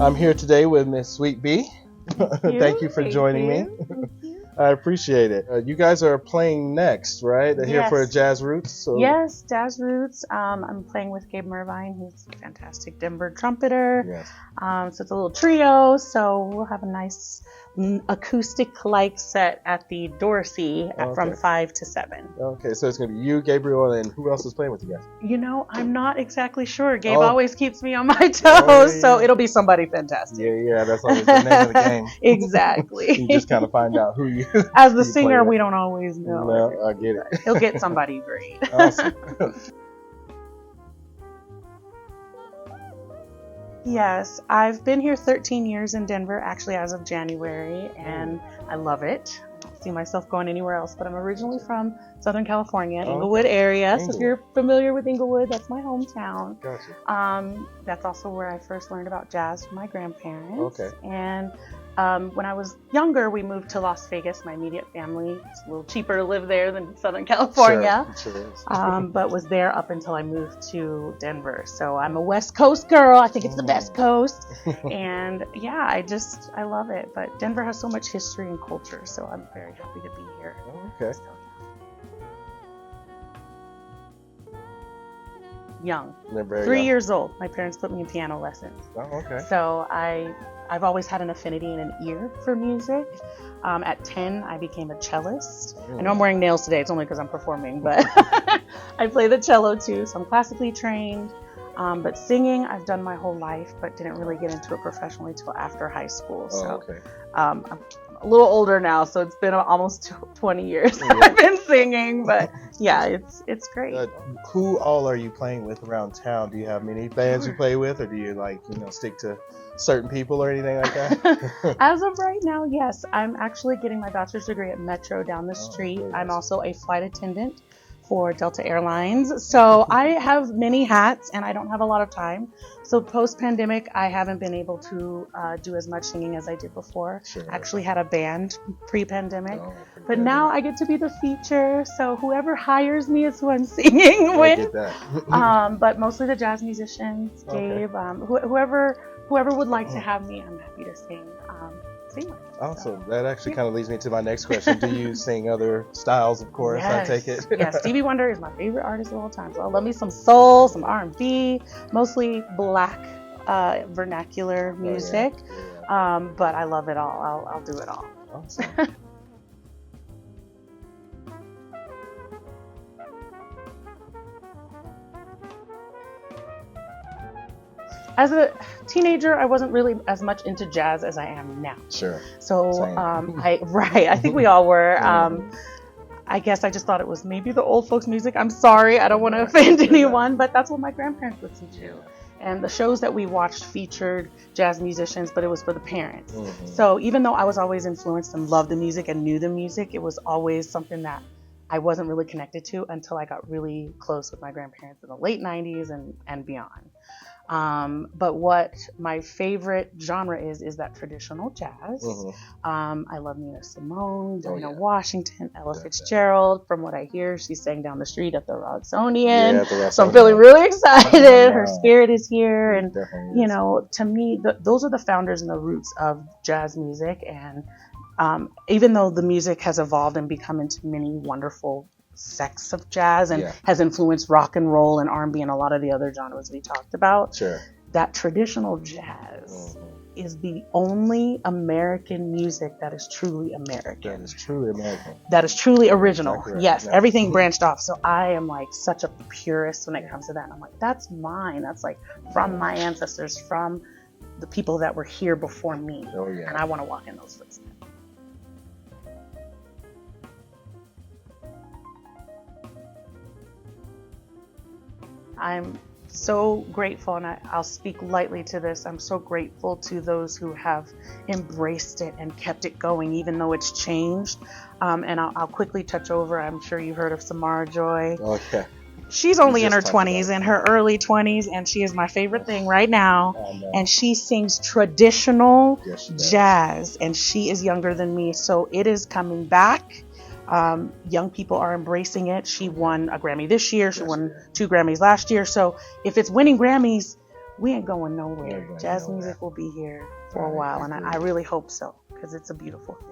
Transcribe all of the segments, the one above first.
I'm here today with Miss Sweet B. Thank you for joining me. I appreciate it. You guys are playing next, right? Yes. Here for Jazz Roots? So. Yes, Jazz Roots. I'm playing with Gabe Mervine. He's a fantastic Denver trumpeter. Yes. So it's a little trio. So we'll have a nice acoustic-like set at the Dorsey from 5 to 7. Okay, so it's going to be you, Gabriel, and who else is playing with you guys? You know, I'm not exactly sure. Gabe always keeps me on my toes, so it'll be somebody fantastic. Yeah, that's always the name of the game. Exactly. You just kind of find out who you As the singer, we don't always know. No, I get it. He'll get somebody great. Awesome. Yes, I've been here 13 years in Denver, actually as of January, and I love it. I don't see myself going anywhere else, but I'm originally from Southern California, Inglewood area. So if you're familiar with Inglewood, that's my hometown. Gotcha. That's also where I first learned about jazz from my grandparents. Okay. And when I was younger, we moved to Las Vegas, my immediate family. It's a little cheaper to live there than Southern California. Sure is. But was there up until I moved to Denver. So I'm a West Coast girl. I think it's the best coast. And yeah, I love it. But Denver has so much history and culture, so I'm very happy to be here. Okay. So, young. 3 years old. My parents put me in piano lessons. Oh, okay. So I've always had an affinity and an ear for music. At 10, I became a cellist. I know I'm wearing nails today. It's only because I'm performing, but I play the cello too. So I'm classically trained. But singing, I've done my whole life, but didn't really get into it professionally till after high school. So I'm a little older now, so it's been almost 20 years that I've been singing. But yeah, it's great. Who all are you playing with around town? Do you have many bands you play with, or do you stick to certain people or anything like that? As of right now, yes. I'm actually getting my bachelor's degree at Metro down the street. I'm also a flight attendant for Delta Airlines. So I have many hats and I don't have a lot of time. So post-pandemic, I haven't been able to do as much singing as I did before. Sure. I actually had a band pre-pandemic, but now I get to be the feature. So whoever hires me is who I'm singing with. I get that. But mostly the jazz musicians, Gabe, whoever would like to have me, I'm happy to sing. Awesome. That actually kind of leads me to my next question. Do you sing other styles, of course? Yes. I take it. Yes, Stevie Wonder is my favorite artist of all time. So I love me some soul, some R&B, mostly black vernacular music. But I love it all. I'll do it all. Awesome. As a teenager, I wasn't really as much into jazz as I am now. Sure. So, I think we all were. I guess I just thought it was maybe the old folks music. I'm sorry, I don't want to offend anyone, but that's what my grandparents listened to. And the shows that we watched featured jazz musicians, but it was for the parents. So even though I was always influenced and loved the music and knew the music, it was always something that I wasn't really connected to until I got really close with my grandparents in the late 90s and beyond. But what my favorite genre is that traditional jazz. I love Nina Simone, Dinah Washington, Ella Fitzgerald. From what I hear, she sang down the street at the Rodsonian. So I'm feeling really excited. Her spirit is here. And, to me, those are the founders and the roots of jazz music. And even though the music has evolved and become into many wonderful sects of jazz and has influenced rock and roll and R&B and a lot of the other genres we talked about, that traditional jazz is the only American music that is truly American. That is truly American. That is truly original. Exactly. Yes, everything branched off. So I am like such a purist when it comes to that. And I'm like, that's mine. That's like from my ancestors, from the people that were here before me. And I want to walk in those footsteps. I'm so grateful, and I'll speak lightly to this. I'm so grateful to those who have embraced it and kept it going, even though it's changed. And I'll quickly touch over. I'm sure you've heard of Samara Joy. Okay. She's only in her 20s, in her early 20s, and she is my favorite thing right now. And she sings traditional jazz, and she is younger than me, so it is coming back. Young people are embracing it. She won a Grammy this year. She won 2 Grammys last year. So if it's winning Grammys, we ain't going nowhere. Jazz music will be here for a while, and I really hope so, because it's a beautiful thing.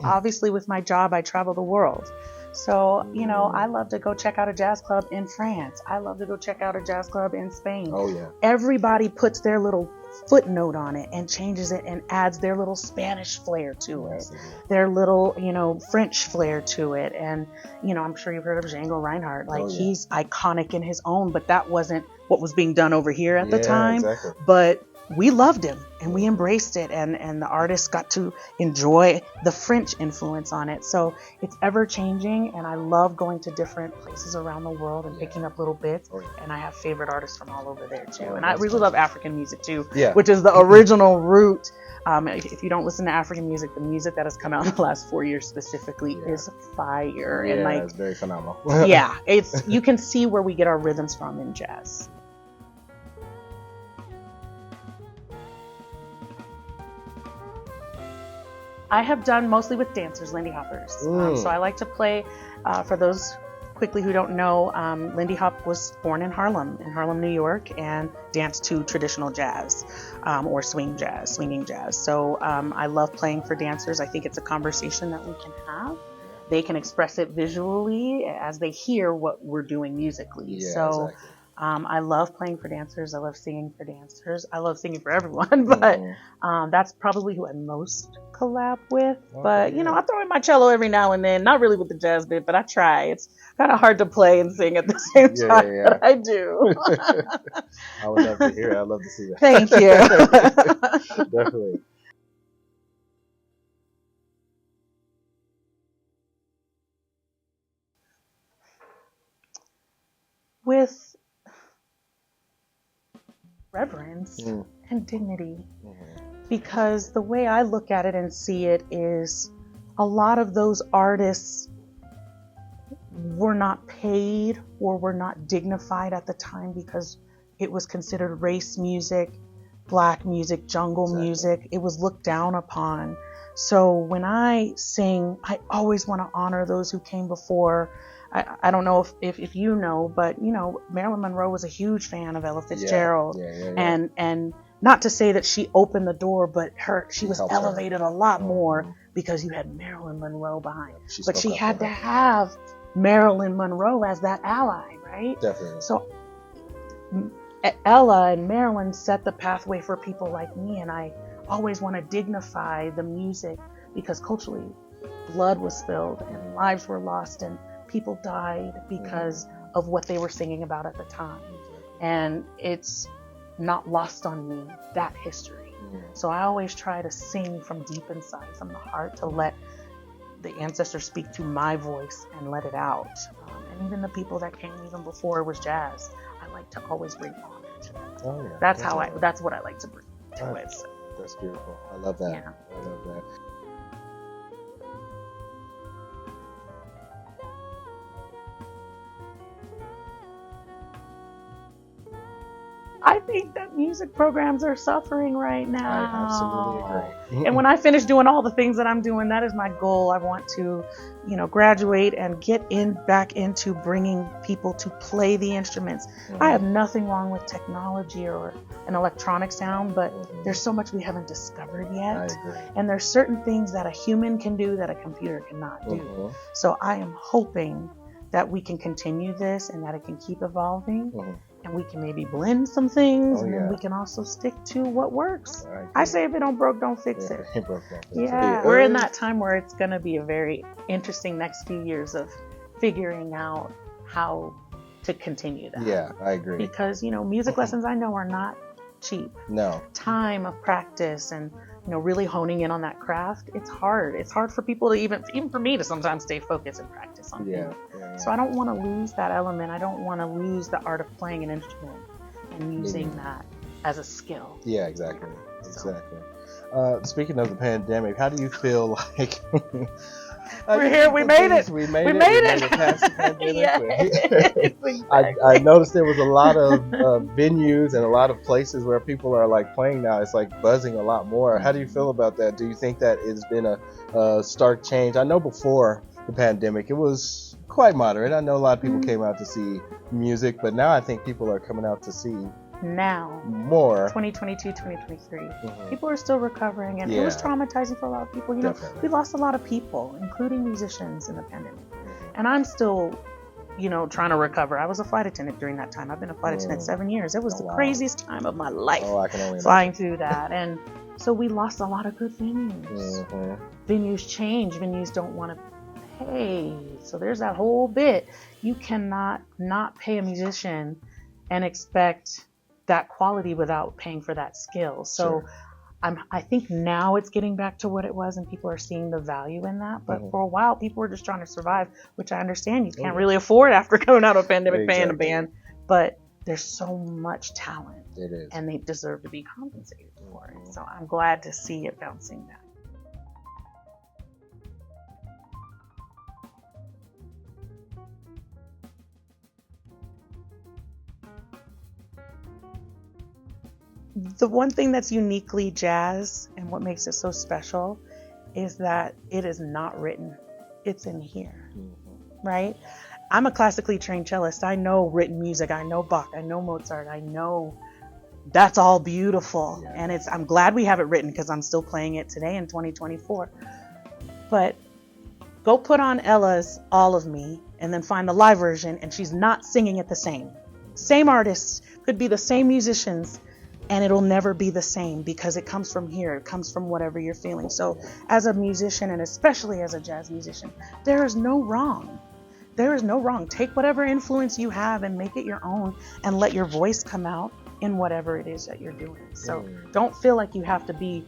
Obviously, with my job, I travel the world. So, you know, I love to go check out a jazz club in France. I love to go check out a jazz club in Spain. Oh, yeah. Everybody puts their little footnote on it and changes it and adds their little Spanish flair to it, their little, you know, French flair to it. And, you know, I'm sure you've heard of Django Reinhardt. Like, he's iconic in his own, but that wasn't what was being done over here at the time. Exactly. But we loved him and we embraced it, and the artists got to enjoy the French influence on it. So it's ever changing, and I love going to different places around the world and picking up little bits. And I have favorite artists from all over there too. And I really love African music too, which is the original root. If you don't listen to African music, the music that has come out in the last 4 years specifically is fire. Yeah, and like, it's very phenomenal. Yeah, it's, you can see where we get our rhythms from in jazz. I have done mostly with dancers, Lindy Hoppers. So I like to play, for those quickly who don't know, Lindy Hop was born in Harlem, New York, and danced to traditional jazz, or swinging jazz. So I love playing for dancers. I think it's a conversation that we can have. They can express it visually as they hear what we're doing musically. Exactly. I love playing for dancers. I love singing for dancers. I love singing for everyone, but that's probably who I most collab with. But, you know, I throw in my cello every now and then, not really with the jazz bit, but I try. It's kind of hard to play and sing at the same time, but I do. I would love to hear it. I'd love to see that. Thank you. Definitely. With reverence and dignity, because the way I look at it and see it is a lot of those artists were not paid or were not dignified at the time because it was considered race music, black music, jungle music. It was looked down upon. So when I sing, I always want to honor those who came before. I don't know if you know, but, you know, Marilyn Monroe was a huge fan of Ella Fitzgerald. And not to say that she opened the door, but she was elevated a lot more because you had Marilyn Monroe behind. But she had to have Marilyn Monroe as that ally, right? Definitely. So Ella and Marilyn set the pathway for people like me, and I always want to dignify the music because culturally blood was spilled and lives were lost and people died because of what they were singing about at the time. And it's not lost on me, that history. So I always try to sing from deep inside, from the heart, to let the ancestors speak to my voice and let it out. And even the people that came even before it was jazz, I like to always bring honor to that. That's what I like to bring to it. So. That's beautiful. I love that. Yeah. I love that. I think that music programs are suffering right now. I absolutely agree. And when I finish doing all the things that I'm doing, that is my goal. I want to, you know, graduate and get back into bringing people to play the instruments. I have nothing wrong with technology or an electronic sound, but there's so much we haven't discovered yet. I agree. And there's certain things that a human can do that a computer cannot do. So I am hoping that we can continue this and that it can keep evolving. And we can maybe blend some things, and then we can also stick to what works. I say if it don't broke, don't fix it. We're in that time where it's going to be a very interesting next few years of figuring out how to continue that. Yeah, I agree. Because, you know, music lessons I know are not cheap. No. Time of practice and, you know, really honing in on that craft, it's hard. It's hard for people to even for me to sometimes stay focused and practice on things. So I don't want to lose that element. I don't want to lose the art of playing an instrument and using that as a skill. Yeah, exactly. Exactly. Speaking of the pandemic, how do you feel like We're here. We made it. We made it past the pandemic. Yes, exactly. I noticed there was a lot of venues and a lot of places where people are like playing now. It's like buzzing a lot more. How do you feel about that? Do you think that it's been a stark change? I know before the pandemic it was quite moderate. I know a lot of people came out to see music, but now I think people are coming out to see more. 2022, 2023. People are still recovering, and it was traumatizing for a lot of people. You know, we lost a lot of people, including musicians, in the pandemic. And I'm still, trying to recover. I was a flight attendant during that time. I've been a flight attendant 7 years. It was the craziest time of my life. I can only flying through that. And so we lost a lot of good venues. Venues change. Venues don't want to pay. So there's that whole bit. You cannot not pay a musician and expect that quality without paying for that skill. So I think now it's getting back to what it was, and people are seeing the value in that. But for a while, people were just trying to survive, which I understand. You can't really afford after coming out of a pandemic paying a band. But there's so much talent, and they deserve to be compensated for it. So I'm glad to see it bouncing back. The one thing that's uniquely jazz and what makes it so special is that it is not written. It's in here, right? I'm a classically trained cellist. I know written music. I know Bach. I know Mozart. I know that's all beautiful. And I'm glad we have it written because I'm still playing it today in 2024. But go put on Ella's All of Me and then find the live version, and she's not singing it the same. Same artists, could be the same musicians, and it'll never be the same because it comes from here. It comes from whatever you're feeling. So as a musician, and especially as a jazz musician, there is no wrong. There is no wrong. Take whatever influence you have and make it your own, and let your voice come out in whatever it is that you're doing. So don't feel like you have to be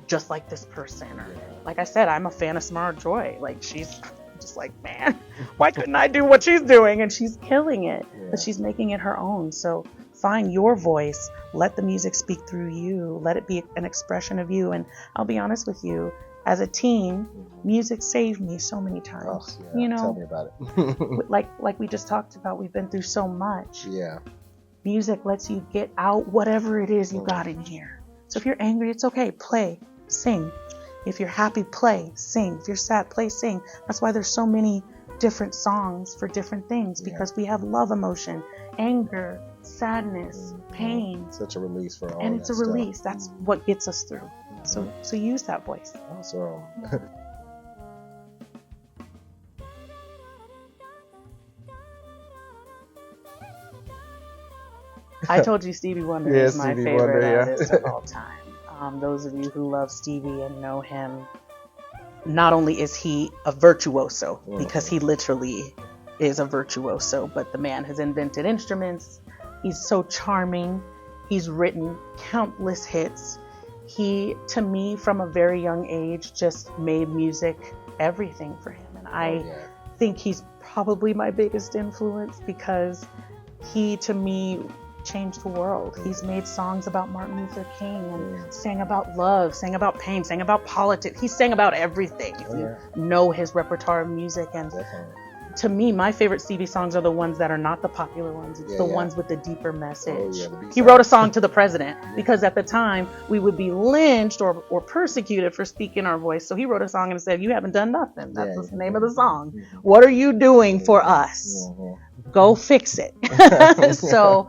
just like this person. Or, like I said, I'm a fan of Samara Joy. Like, she's just like, man, why couldn't I do what she's doing? And she's killing it, but she's making it her own. So find your voice. Let the music speak through you. Let it be an expression of you. And I'll be honest with you, as a teen, music saved me so many times. Tell me about it. like we just talked about, we've been through so much. Music lets you get out whatever it is you got in here. So if you're angry, it's okay. Play, sing. If you're happy, play, sing. If you're sad, play, sing. That's why there's so many different songs for different things, because we have love emotion, anger, sadness, pain. Such a release for all. And it's a release. That's what gets us through. So use that voice. Awesome. I told you Stevie Wonder is my favorite artist of all time. Those of you who love Stevie and know him, not only is he a virtuoso, because he literally is a virtuoso, but the man has invented instruments. He's so charming. He's written countless hits. He, to me, from a very young age, just made music everything for him. And I think he's probably my biggest influence, because he, to me, changed the world. He's made songs about Martin Luther King and sang about love, sang about pain, sang about politics. He sang about everything. If you know his repertoire of music. And to me, my favorite Stevie songs are the ones that are not the popular ones. It's the ones with the deeper message. He wrote a song to the president because at the time we would be lynched or persecuted for speaking our voice. So he wrote a song and said, "You haven't done nothing." That's the name of the song. What are you doing for us? Go fix it. So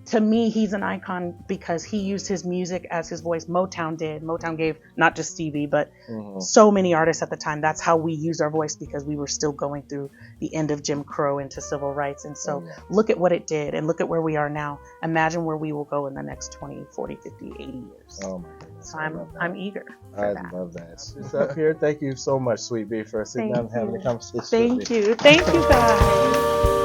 to me, he's an icon because he used his music as his voice. Motown did. Motown gave not just Stevie, but so many artists at the time. That's how we used our voice, because we were still going through the end of Jim Crow into civil rights. And so look at what it did, and look at where we are now. Imagine where we will go in the next 20, 40, 50, 80 years. Oh my goodness. So I'm eager for that. I love that. It's up here. Thank you so much, Sweet B, for sitting down and having a conversation. Thank you. Thank you, guys.